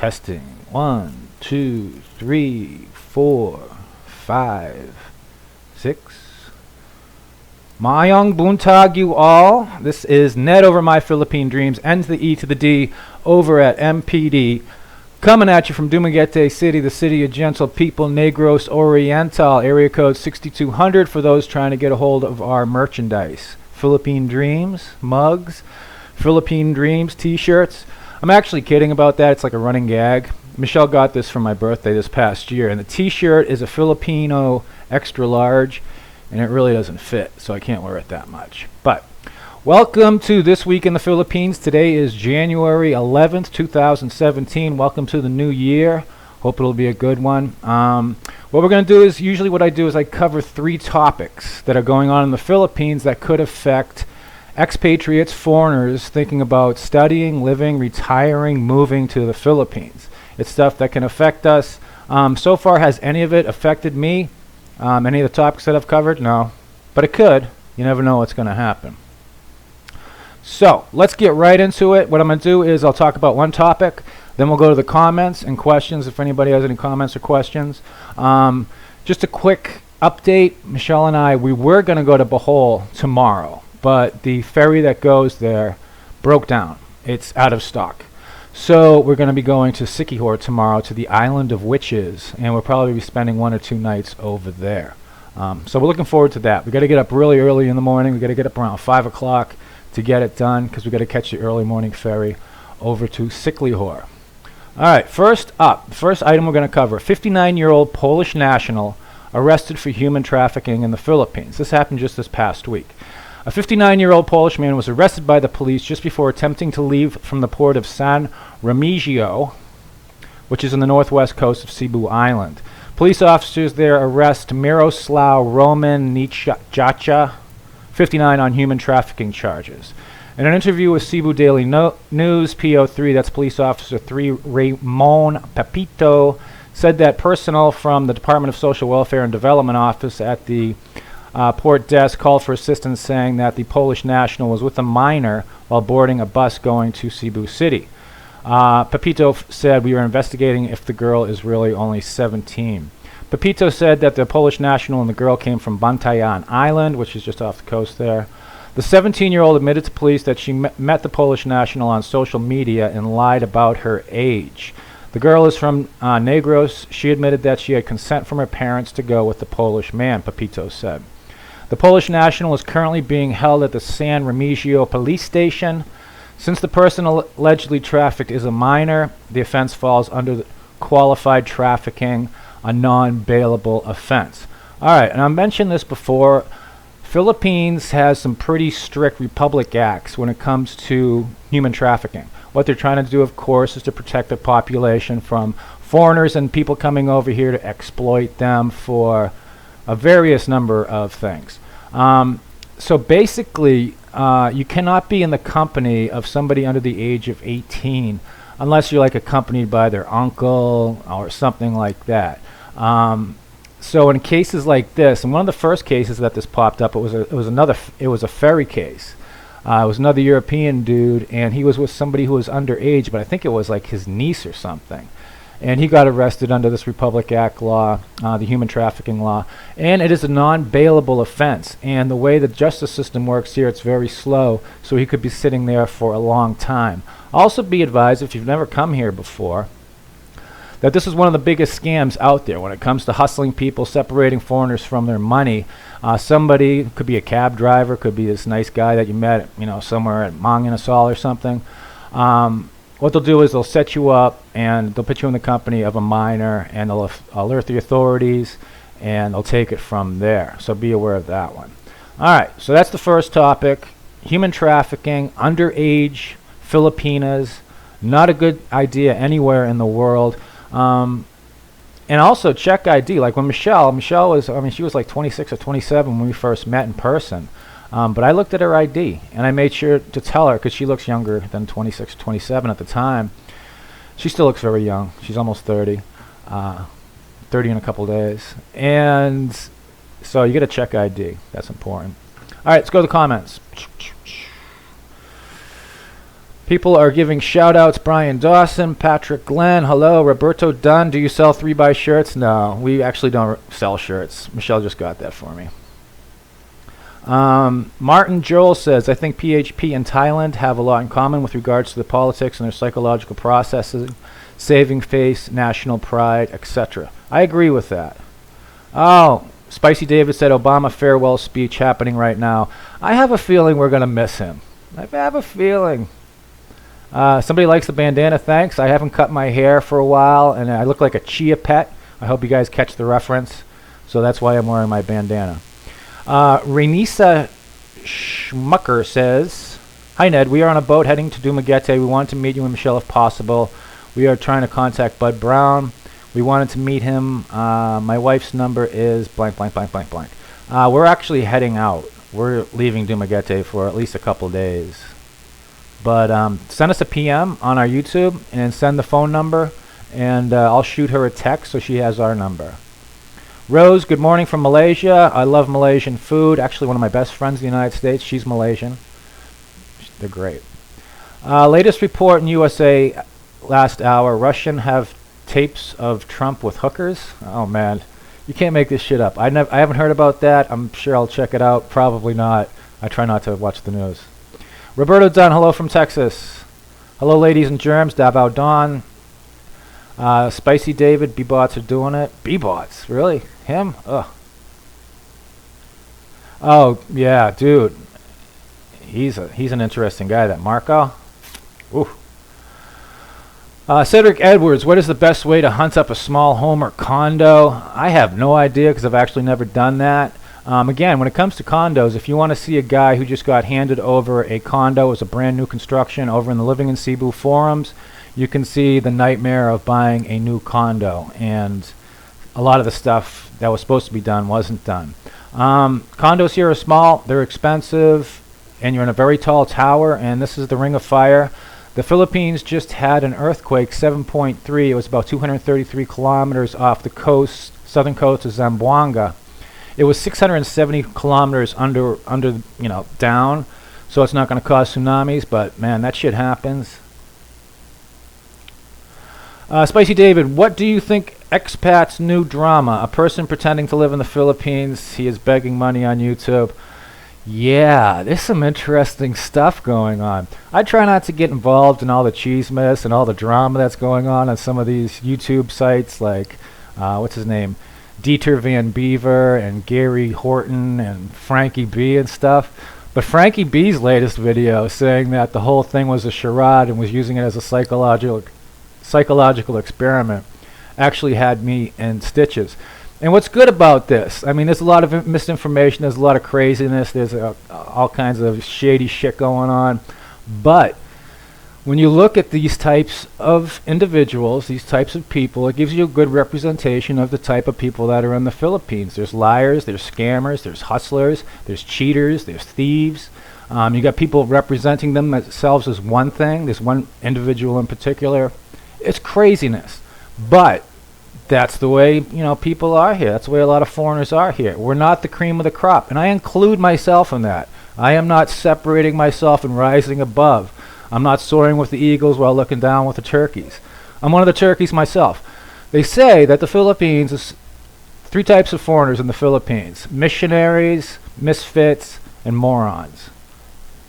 Testing. 1, 2, 3, 4, 5, 6. Mayong buntag you all. This is Ned over my Philippine Dreams, N to the E to the D, over at MPD. Coming at you from Dumaguete City, the city of gentle people, Negros Oriental, area code 6200 for those trying to get a hold of our merchandise. Philippine Dreams, mugs, Philippine Dreams t-shirts. I'm actually kidding about that. It's like a running gag. Michelle got this for my birthday this past year, and the t-shirt is a Filipino extra large, and it really doesn't fit, so I can't wear it that much. But welcome to This Week in the Philippines. Today is January 11th, 2017. Welcome to the new year. Hope it'll be a good one. What we're going to do is, usually what I do is I cover 3 topics that are going on in the Philippines that could affect expatriates, foreigners thinking about studying, living, retiring, moving to the Philippines. It's stuff that can affect us. So far, has any of it affected me? Any of the topics that I've covered? No. But it could. You never know what's going to happen. So, let's get right into it. What I'm going to do is I'll talk about one topic, then we'll go to the comments and questions if anybody has any comments or questions. Just a quick update. Michelle and I, we were going to go to Bohol tomorrow, but the ferry that goes there broke down. It's out of stock. So we're going to be going to Siquijor tomorrow, to the Island of Witches, and we'll probably be spending 1 or 2 nights over there. So we're looking forward to that. We got to get up really early in the morning. We got to get up around 5 o'clock to get it done, because we got to catch the early morning ferry over to Siquijor. All right, first up, the first item we're going to cover: 59-year-old Polish national arrested for human trafficking in the Philippines. This happened just this past week. A 59-year-old Polish man was arrested by the police just before attempting to leave from the port of San Remigio, which is on the northwest coast of Cebu Island. Police officers there arrest Miroslav Roman Nichacha, 59, on human trafficking charges. In an interview with Cebu Daily News, PO3, that's Police Officer 3 Ramon Pepito, said that personnel from the Department of Social Welfare and Development Office at the port desk called for assistance, saying that the Polish national was with a minor while boarding a bus going to Cebu City. Pepito said, "We are investigating if the girl is really only 17. Pepito said that the Polish national and the girl came from Bantayan Island, which is just off the coast there. The 17-year-old admitted to police that she met the Polish national on social media and lied about her age. The girl is from Negros. She admitted that she had consent from her parents to go with the Polish man," Pepito said. The Polish national is currently being held at the San Remigio police station. Since the person allegedly trafficked is a minor, the offense falls under the qualified trafficking, a non-bailable offense. All right, and I mentioned this before. Philippines has some pretty strict Republic Acts when it comes to human trafficking. What they're trying to do, of course, is to protect the population from foreigners and people coming over here to exploit them for a various number of things. So basically, you cannot be in the company of somebody under the age of 18 unless you're like accompanied by their uncle or something like that. So in cases like this, and one of the first cases that this popped up, it was a ferry case. It was another European dude, and he was with somebody who was underage, but I think it was like his niece or something. And he got arrested under this Republic Act law, the human trafficking law, and it is a non-bailable offense. And the way the justice system works here, it's very slow, so he could be sitting there for a long time. Also be advised, if you've never come here before, that this is one of the biggest scams out there when it comes to hustling people, separating foreigners from their money. Somebody, could be a cab driver, could be this nice guy that you met, somewhere at Mang Inasal or something. What they'll do is they'll set you up and they'll put you in the company of a minor, and they'll alert the authorities, and they'll take it from there. So be aware of that one. All right, so that's the first topic. Human trafficking, underage Filipinas, not a good idea anywhere in the world. And also check ID. Like when Michelle was, she was like 26 or 27 when we first met in person. But I looked at her ID, and I made sure to tell her, because she looks younger than 26 or 27 at the time. She still looks very young. She's almost 30. 30 in a couple days. And so you got to check ID. That's important. All right, let's go to the comments. People are giving shout-outs. Brian Dawson, Patrick Glenn, hello. Roberto Dunn, do you sell 3x shirts? No, we actually don't sell shirts. Michelle just got that for me. Martin Joel says, I think PHP and Thailand have a lot in common with regards to the politics and their psychological processes, saving face, national pride, etc. I agree with that. Oh, Spicy David said Obama farewell speech happening right now. I have a feeling we're going to miss him. I have a feeling. Somebody likes the bandana, thanks. I haven't cut my hair for a while, and I look like a chia pet. I hope you guys catch the reference. So that's why I'm wearing my bandana. Renisa Schmucker says, hi Ned, we are on a boat heading to Dumaguete. We want to meet you and Michelle if possible. We are trying to contact Bud Brown. We wanted to meet him. My wife's number is blank, blank, blank, blank, blank. We're actually heading out. We're leaving Dumaguete for at least a couple days. But send us a PM on our YouTube and send the phone number, and I'll shoot her a text so she has our number. Rose, good morning from Malaysia. I love Malaysian food. Actually, one of my best friends in the United States, she's Malaysian. They're great. Latest report in USA last hour. Russian have tapes of Trump with hookers. Oh, man. You can't make this shit up. I haven't heard about that. I'm sure I'll check it out. Probably not. I try not to watch the news. Roberto Dunn, hello from Texas. Hello, ladies and germs. Davao Dawn. Spicy David, B-Bots are doing it. B-Bots? Really? Him? Ugh. Oh, yeah, dude. He's an interesting guy, that Marco. Ooh. Cedric Edwards, what is the best way to hunt up a small home or condo? I have no idea because I've actually never done that. Again, when it comes to condos, if you want to see a guy who just got handed over a condo as a brand new construction over in the Living in Cebu forums, you can see the nightmare of buying a new condo, and a lot of the stuff that was supposed to be done wasn't done. Condos here are small, they're expensive, and you're in a very tall tower, and this is the Ring of Fire. The Philippines just had an earthquake, 7.3. It was about 233 kilometers off the coast, southern coast of Zamboanga. It was 670 kilometers under, down, so it's not going to cause tsunamis, but man, that shit happens. Spicy David, what do you think Expat's new drama? A person pretending to live in the Philippines. He is begging money on YouTube. Yeah, there's some interesting stuff going on. I try not to get involved in all the cheese-mess and all the drama that's going on some of these YouTube sites like, what's his name? Dieter Van Beaver and Gary Horton and Frankie B and stuff. But Frankie B's latest video saying that the whole thing was a charade and was using it as a psychological experiment actually had me in stitches. And what's good about this, I mean, there's a lot of misinformation, there's a lot of craziness, there's all kinds of shady shit going on, but when you look at these types of individuals, these types of people, it gives you a good representation of the type of people that are in the Philippines. There's liars, there's scammers, there's hustlers, there's cheaters, there's thieves. You got people representing themselves as one thing, this one individual in particular. It's craziness, but that's the way, people are here. That's the way a lot of foreigners are here. We're not the cream of the crop, and I include myself in that. I am not separating myself and rising above. I'm not soaring with the eagles while looking down with the turkeys. I'm one of the turkeys myself. They say that the Philippines is three types of foreigners in the Philippines: missionaries, misfits, and morons.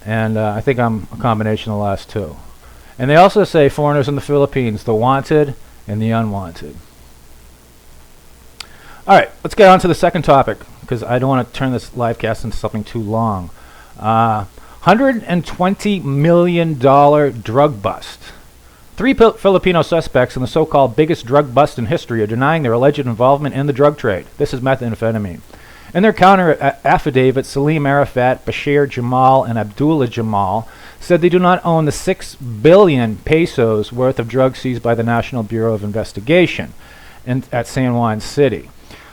And I think I'm a combination of the last two. And they also say foreigners in the Philippines, the wanted and the unwanted. All right, let's get on to the second topic, because I don't want to turn this live cast into something too long. $120 million drug bust. Three Filipino suspects in the so-called biggest drug bust in history are denying their alleged involvement in the drug trade. This is methamphetamine. In their counter affidavit, Salim Arafat, Bashir Jamal, and Abdullah Jamal said they do not own the 6 billion pesos worth of drugs seized by the National Bureau of Investigation at San Juan City.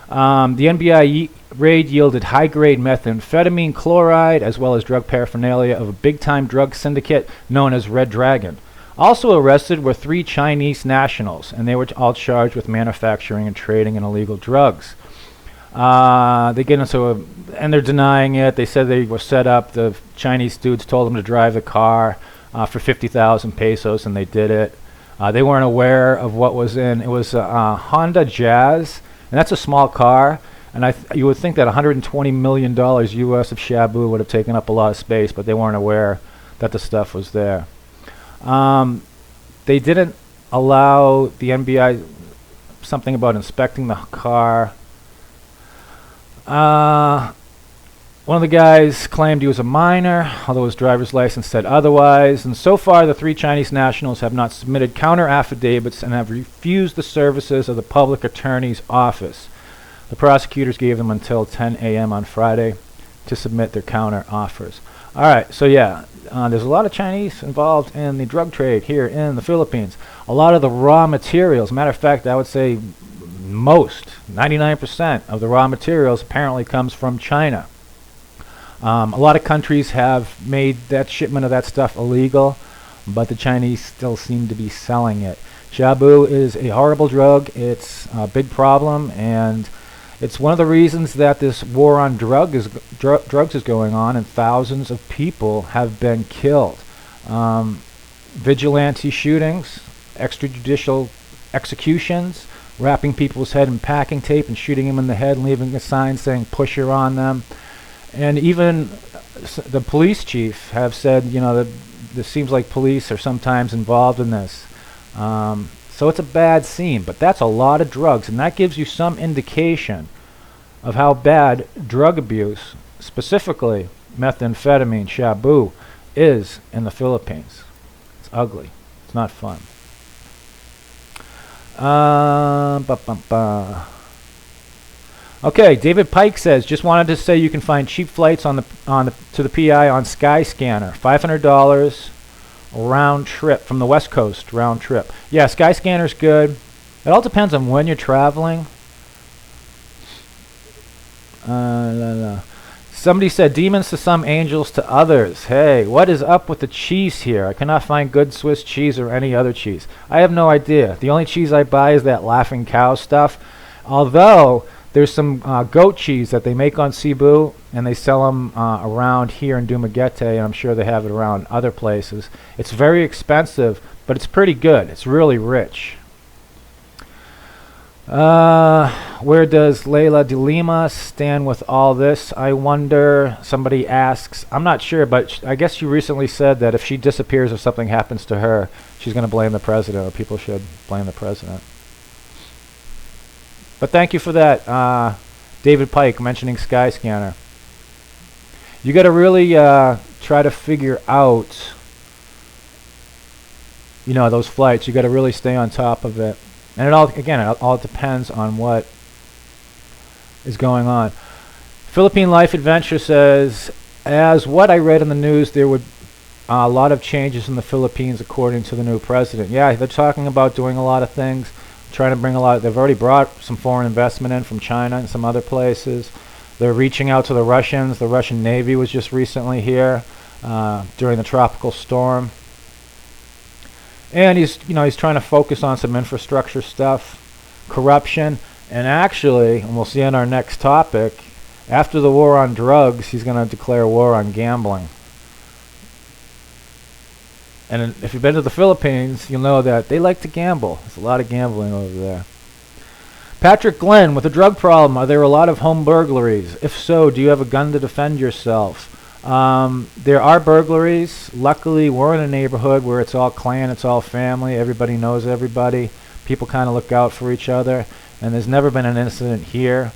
The NBI raid yielded high-grade methamphetamine chloride as well as drug paraphernalia of a big-time drug syndicate known as Red Dragon. Also arrested were 3 Chinese nationals, and they were all charged with manufacturing and trading in illegal drugs. They get into and they're denying it. They said they were set up. The Chinese dudes told them to drive the car. for 50,000 pesos, and they did it. They weren't aware of what was in. It was a Honda Jazz, and that's a small car. And you would think that $120 million US of Shabu would have taken up a lot of space, but they weren't aware that the stuff was there. They didn't allow the NBI something about inspecting the car. One of the guys claimed he was a minor, although his driver's license said otherwise. And so far, the 3 Chinese nationals have not submitted counter affidavits and have refused the services of the public attorney's office. The prosecutors gave them until 10 a.m. on Friday to submit their counter offers. All right, so yeah, there's a lot of Chinese involved in the drug trade here in the Philippines. A lot of the raw materials, matter of fact, I would say most, 99% of the raw materials apparently comes from China. A lot of countries have made that shipment of that stuff illegal, but the Chinese still seem to be selling it. Shabu is a horrible drug. It's a big problem, and it's one of the reasons that this war on drugs is going on, and thousands of people have been killed. Vigilante shootings, extrajudicial executions, wrapping people's head in packing tape and shooting them in the head and leaving a sign saying "pusher" on them. And even the police chief have said, you know, that this seems like police are sometimes involved in this. So it's a bad scene, but that's a lot of drugs, and that gives you some indication of how bad drug abuse, specifically methamphetamine, Shabu, is in the Philippines. It's ugly. It's not fun. Okay, David Pike says, just wanted to say you can find cheap flights to the PI on Skyscanner, $500 round trip from the West Coast, round trip. Yeah, Skyscanner's good. It all depends on when you're traveling. Somebody said demons to some, angels to others. Hey, what is up with the cheese here? I cannot find good Swiss cheese or any other cheese. I have no idea. The only cheese I buy is that Laughing Cow stuff. Although there's some goat cheese that they make on Cebu, and they sell them around here in Dumaguete, and I'm sure they have it around other places. It's very expensive, but it's pretty good. It's really rich. Where does Leila de Lima stand with all this, I wonder? Somebody asks. I'm not sure, but I guess she recently said that if she disappears or something happens to her, she's going to blame the president, or people should blame the president. But thank you for that, David Pike, mentioning Skyscanner. You got to really try to figure out, you know, those flights. You got to really stay on top of it. And it all depends on what is going on. Philippine Life Adventure says, as what I read in the news, there would a lot of changes in the Philippines according to the new president. Yeah, they're talking about doing a lot of things, trying to bring a lot. They've already brought some foreign investment in from China and some other places. They're reaching out to the Russians. The Russian Navy was just recently here during the tropical storm. And he's trying to focus on some infrastructure stuff, corruption, and actually, and we'll see on our next topic, after the war on drugs, he's going to declare war on gambling. And if you've been to the Philippines, you'll know that they like to gamble. There's a lot of gambling over there. Patrick Glenn, with a drug problem, are there a lot of home burglaries? If so, do you have a gun to defend yourself? There are burglaries. Luckily, we're in a neighborhood where it's all clan, it's all family, everybody knows everybody. People kind of look out for each other, and there's never been an incident here.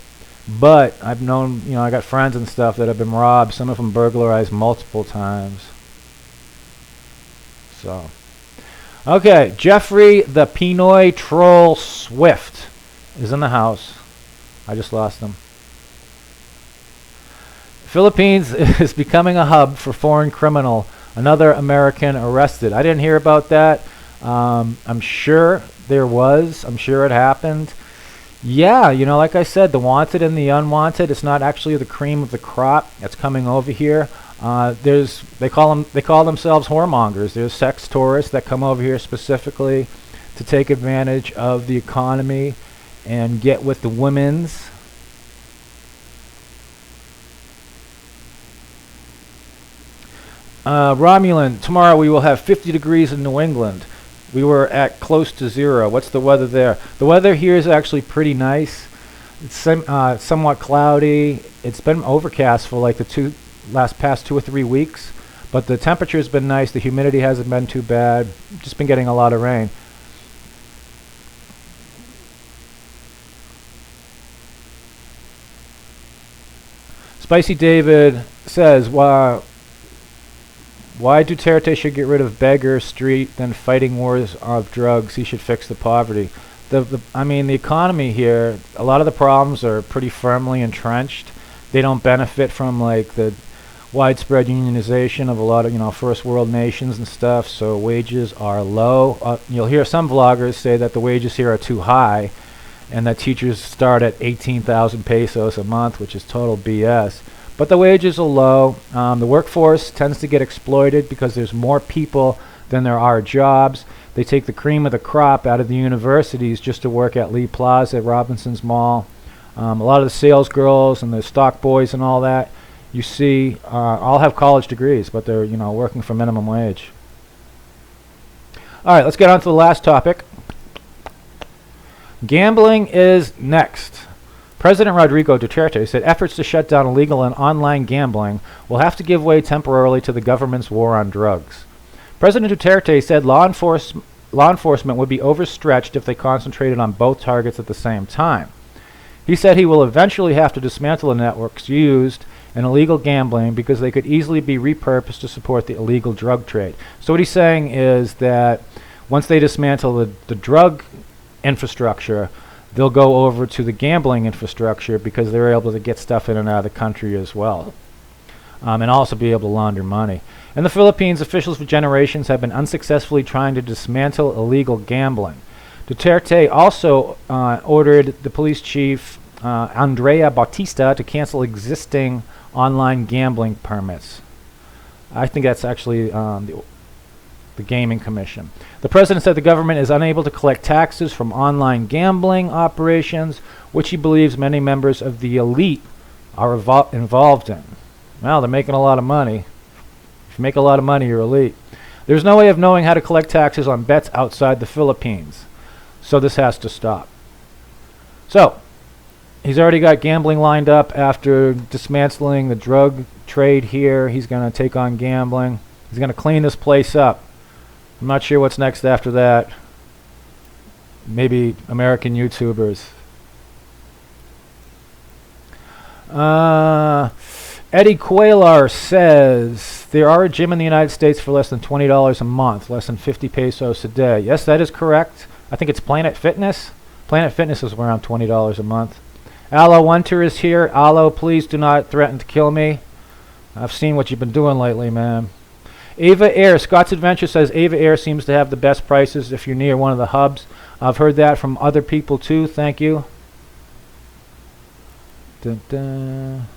But I've known, I got friends and stuff that have been robbed, some of them burglarized multiple times. So, okay, Jeffrey the Pinoy Troll Swift is in the house. I just lost him. Philippines is becoming a hub for foreign criminal. Another American arrested. I didn't hear about that. I'm sure there was. I'm sure it happened. Yeah, like I said, the wanted and the unwanted. It's not actually the cream of the crop that's coming over here. They call themselves whoremongers. There's sex tourists that come over here specifically to take advantage of the economy and get with the women's. Romulan, tomorrow we will have 50 degrees in New England. We were at close to 0. What's the weather there? The weather here is actually pretty nice. It's somewhat cloudy. It's been overcast for like the past 2 or 3 weeks, but the temperature's been nice. The humidity hasn't been too bad. Just been getting a lot of rain. Spicy David says, why Duterte should get rid of beggar street than fighting wars of drugs? He should fix the poverty. I mean, the economy here, a lot of the problems are pretty firmly entrenched. They don't benefit from like the widespread unionization of a lot of, first world nations and stuff, so wages are low. You'll hear some vloggers say that the wages here are too high and that teachers start at 18,000 pesos a month, which is total BS. But the wages are low. The workforce tends to get exploited because there's more people than there are jobs. They take the cream of the crop out of the universities just to work at Lee Plaza, Robinson's Mall. A lot of the sales girls and the stock boys and all that, you see, all have college degrees, but they're, working for minimum wage. All right, let's get on to the last topic. Gambling is next. President Rodrigo Duterte said efforts to shut down illegal and online gambling will have to give way temporarily to the government's war on drugs. President Duterte said law enforcement would be overstretched if they concentrated on both targets at the same time. He said he will eventually have to dismantle the networks used in illegal gambling because they could easily be repurposed to support the illegal drug trade. So what he's saying is that once they dismantle the drug infrastructure, they'll go over to the gambling infrastructure because they're able to get stuff in and out of the country as well, and also be able to launder money. In the Philippines, officials for generations have been unsuccessfully trying to dismantle illegal gambling. Duterte also ordered the police chief, Andrea Bautista, to cancel existing online gambling permits. I think that's actually the Gaming Commission. The president said the government is unable to collect taxes from online gambling operations, which he believes many members of the elite are involved in. Well, they're making a lot of money. If you make a lot of money, you're elite. There's no way of knowing how to collect taxes on bets outside the Philippines, so this has to stop. So, he's already got gambling lined up after dismantling the drug trade here. He's going to take on gambling. He's going to clean this place up. I'm not sure what's next after that. Maybe American YouTubers. Eddie Cuellar says there are a gym in the United States for less than $20 a month, less than 50 pesos a day. Yes, that is correct. I think it's Planet Fitness. Planet Fitness is around $20 a month. Aloe Winter is here. Aloe, please do not threaten to kill me. I've seen what you've been doing lately, man. Ava Air, Scott's Adventure says Ava Air seems to have the best prices if you're near one of the hubs. I've heard that from other people too. Thank you. Dun, dun.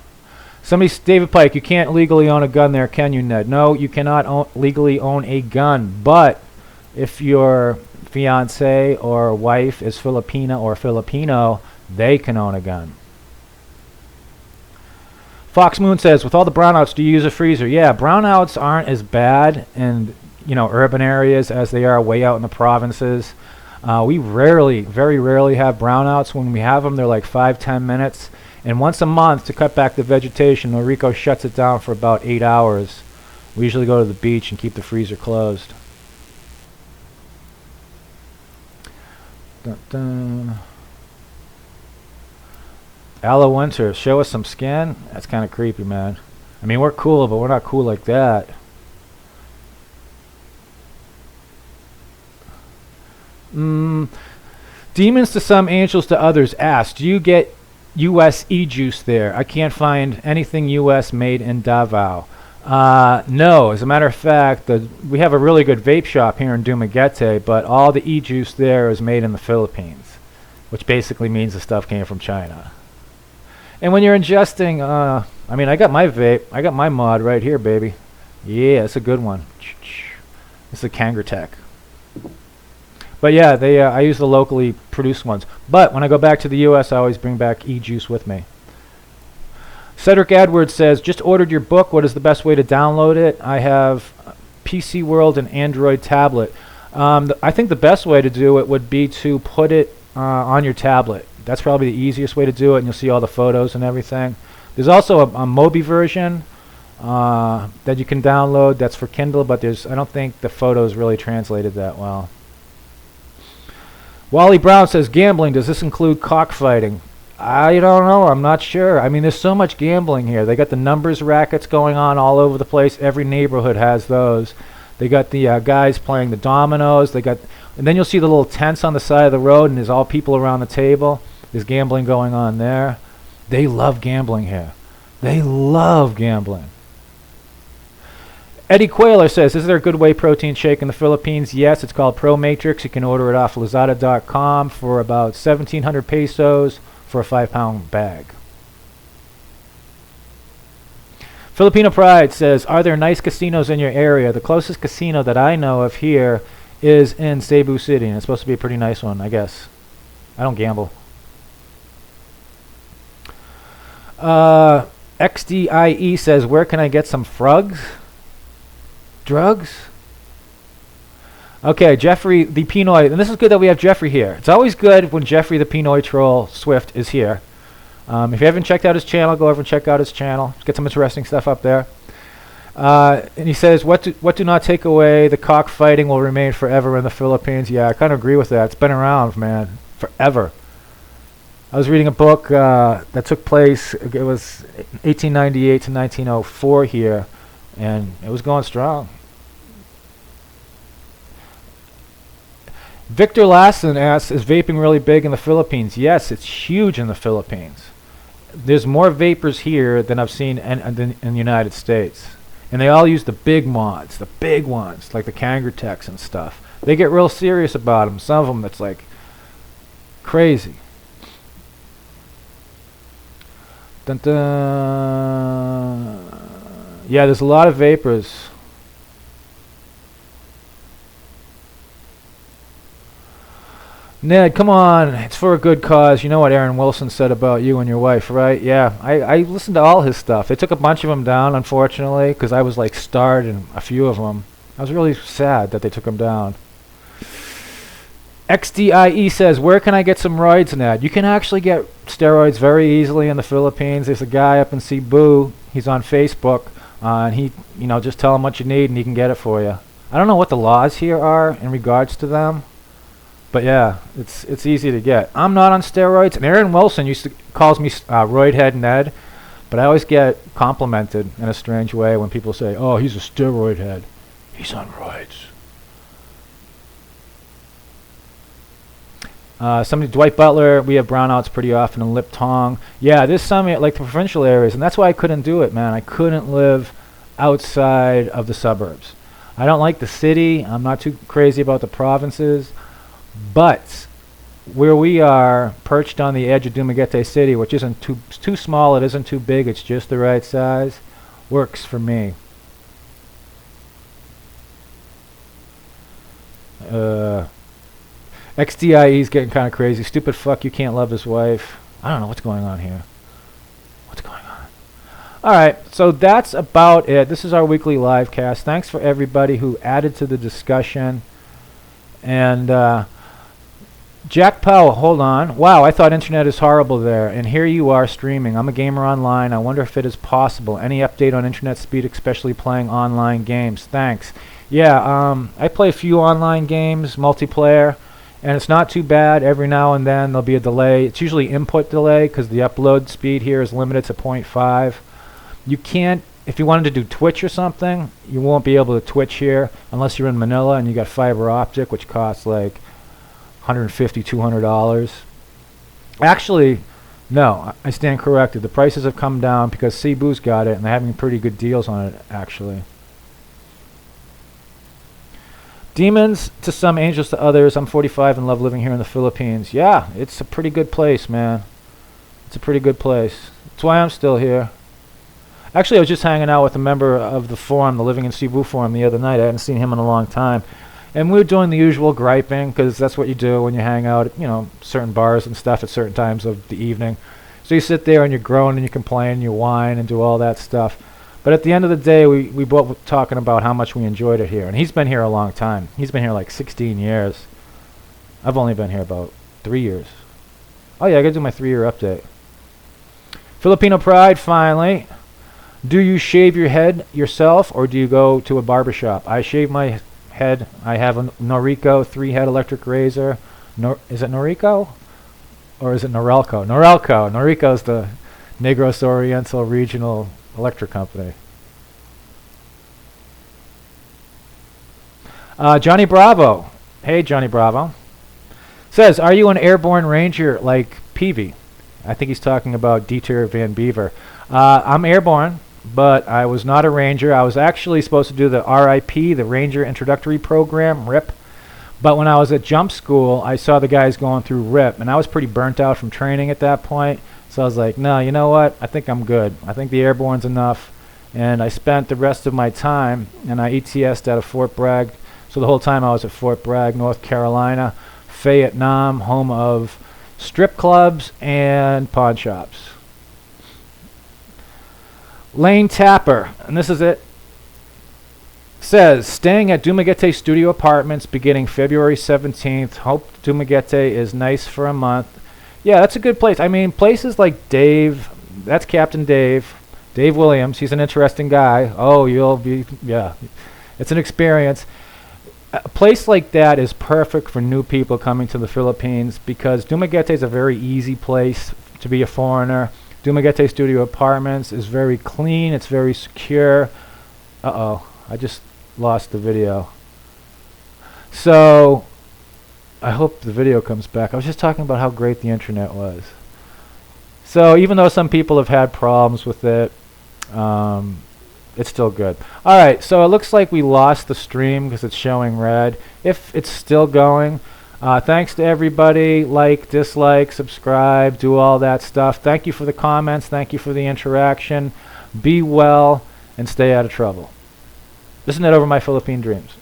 David Pike, you can't legally own a gun there, can you, Ned? No, you cannot legally own a gun, but if your fiance or wife is Filipina or Filipino, they can own a gun. Fox Moon says, with all the brownouts, do you use a freezer? Yeah, brownouts aren't as bad in urban areas as they are way out in the provinces. We very rarely have brownouts. When we have them, they're like 5-10 minutes. And once a month, to cut back the vegetation, Noriko shuts it down for about 8 hours. We usually go to the beach and keep the freezer closed. Dun, dun. Aloe Winter, show us some skin? That's kind of creepy, man. I mean, we're cool, but we're not cool like that. Demons to some, angels to others. Ask, do you get U.S. e-juice there? I can't find anything U.S. made in Davao. No, as a matter of fact, we have a really good vape shop here in Dumaguete, but all the e-juice there is made in the Philippines, which basically means the stuff came from China. And when you're ingesting, I mean, I got my vape, I got my mod right here, baby. Yeah, it's a good one. It's a Kangertech. But yeah, I use the locally produced ones. But when I go back to the U.S., I always bring back e-juice with me. Cedric Edwards says, just ordered your book. What is the best way to download it? I have PC World and Android tablet. I think the best way to do it would be to put it on your tablet. That's probably the easiest way to do it, and you'll see all the photos and everything. There's also a Mobi version that you can download that's for Kindle, but I don't think the photos really translated that well. Wally Brown says, gambling, does this include cockfighting? I don't know. I'm not sure. I mean, there's so much gambling here. They got the numbers rackets going on all over the place. Every neighborhood has those. They got the guys playing the dominoes. And then you'll see the little tents on the side of the road, and there's all people around the table. There's gambling going on there. They love gambling here. They love gambling. Eddie Quayler says, is there a good whey protein shake in the Philippines? Yes, it's called Pro Matrix. You can order it off Lazada.com for about 1,700 pesos for a 5-pound bag. Filipino Pride says, are there nice casinos in your area? The closest casino that I know of here is in Cebu City, and it's supposed to be a pretty nice one, I guess. I don't gamble. XDIE says, where can I get some frugs? Drugs? Okay, Jeffrey the Pinoy, and this is good that we have Jeffrey here. It's always good when Jeffrey the Pinoy Troll Swift is here. If you haven't checked out his channel, go over and check out his channel. Get some interesting stuff up there. And he says, what do not take away, the cockfighting will remain forever in the Philippines. Yeah, I kind of agree with that. It's been around, man, forever. I was reading a book that took place, it was 1898 to 1904 here, and it was going strong. Victor Lassen asks, is vaping really big in the Philippines? Yes, it's huge in the Philippines. There's more vapors here than I've seen in the United States. And they all use the big mods, the big ones, like the Kangertex and stuff. They get real serious about them. Some of them, that's like crazy. Dun dun. Yeah, there's a lot of vapors. Ned, come on. It's for a good cause. You know what Aaron Wilson said about you and your wife, right? Yeah, I listened to all his stuff. They took a bunch of them down, unfortunately, because I was like starred in a few of them. I was really sad that they took them down. XDIE says, where can I get some roids, Ned? You can actually get steroids very easily in the Philippines. There's a guy up in Cebu. He's on Facebook. And he, just tell him what you need and he can get it for you. I don't know what the laws here are in regards to them. But yeah, it's easy to get. I'm not on steroids, and Aaron Wilson calls me Roid Head Ned, but I always get complimented in a strange way when people say, "Oh, he's a steroid head. He's on roids." Dwight Butler, we have brownouts pretty often in Lip Tong. Yeah, there's some like the provincial areas, and that's why I couldn't do it, man. I couldn't live outside of the suburbs. I don't like the city. I'm not too crazy about the provinces. But where we are perched on the edge of Dumaguete City, which isn't too small, it isn't too big, it's just the right size, works for me. XDIE is getting kind of crazy. Stupid fuck, you can't love his wife. I don't know what's going on here. What's going on? Alright, so that's about it. This is our weekly live cast. Thanks for everybody who added to the discussion. And Jack Powell, hold on. Wow, I thought internet is horrible there. And here you are streaming. I'm a gamer online. I wonder if it is possible. Any update on internet speed, especially playing online games? Thanks. Yeah, I play a few online games, multiplayer, and it's not too bad. Every now and then there'll be a delay. It's usually input delay because the upload speed here is limited to 0.5. You can't, if you wanted to do Twitch or something, you won't be able to Twitch here unless you're in Manila and you got fiber optic, which costs like $150, $200. Actually, no, I stand corrected. The prices have come down because Cebu's got it, and they're having pretty good deals on it, actually. Demons to some, angels to others. I'm 45 and love living here in the Philippines. Yeah, it's a pretty good place, man. It's a pretty good place. That's why I'm still here. Actually, I was just hanging out with a member of the forum, the Living in Cebu forum, the other night. I hadn't seen him in a long time. And we were doing the usual griping, because that's what you do when you hang out at, certain bars and stuff at certain times of the evening. So you sit there and you groan and you complain and you whine and do all that stuff. But at the end of the day, we both were talking about how much we enjoyed it here. And he's been here a long time. He's been here like 16 years. I've only been here about 3 years. Oh yeah, I gotta do my 3-year update. Filipino Pride, finally. Do you shave your head yourself or do you go to a barbershop? I shave my head. I have a Noriko 3-head electric razor. Is it Noriko? Or is it Norelco? Norelco. Noriko is the Negros Oriental Regional Electric Company. Johnny Bravo. Hey, Johnny Bravo. Says, are you an airborne ranger like Peavy? I think he's talking about Dieter Van Beaver. I'm airborne, but I was not a ranger. I was actually supposed to do the RIP, the Ranger Introductory Program, RIP. But when I was at jump school, I saw the guys going through RIP, and I was pretty burnt out from training at that point. So I was like, no, you know what? I think I'm good. I think the airborne's enough. And I spent the rest of my time, and I ETS'd out of Fort Bragg. So the whole time I was at Fort Bragg, North Carolina, Vietnam, home of strip clubs and pawn shops. Lane Tapper, and this is it, says, staying at Dumaguete Studio Apartments beginning February 17th. Hope Dumaguete is nice for a month. Yeah, that's a good place. I mean, places like Dave, that's Captain Dave, Dave Williams. He's an interesting guy. Oh, you'll be, yeah, it's an experience. A place like that is perfect for new people coming to the Philippines because Dumaguete is a very easy place to be a foreigner. Dumaguete Studio Apartments is very clean. It's very secure. Uh-oh, I just lost the video. So I hope the video comes back. I was just talking about how great the internet was. So even though some people have had problems with it, it's still good. Alright, so it looks like we lost the stream because it's showing red. If it's still going, thanks to everybody. Like, dislike, subscribe, do all that stuff. Thank you for the comments. Thank you for the interaction. Be well and stay out of trouble. Isn't that over my Philippine dreams?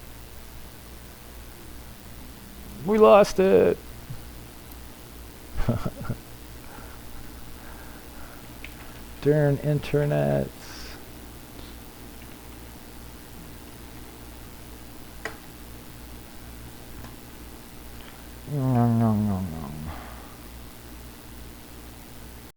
We lost it. Darn internet.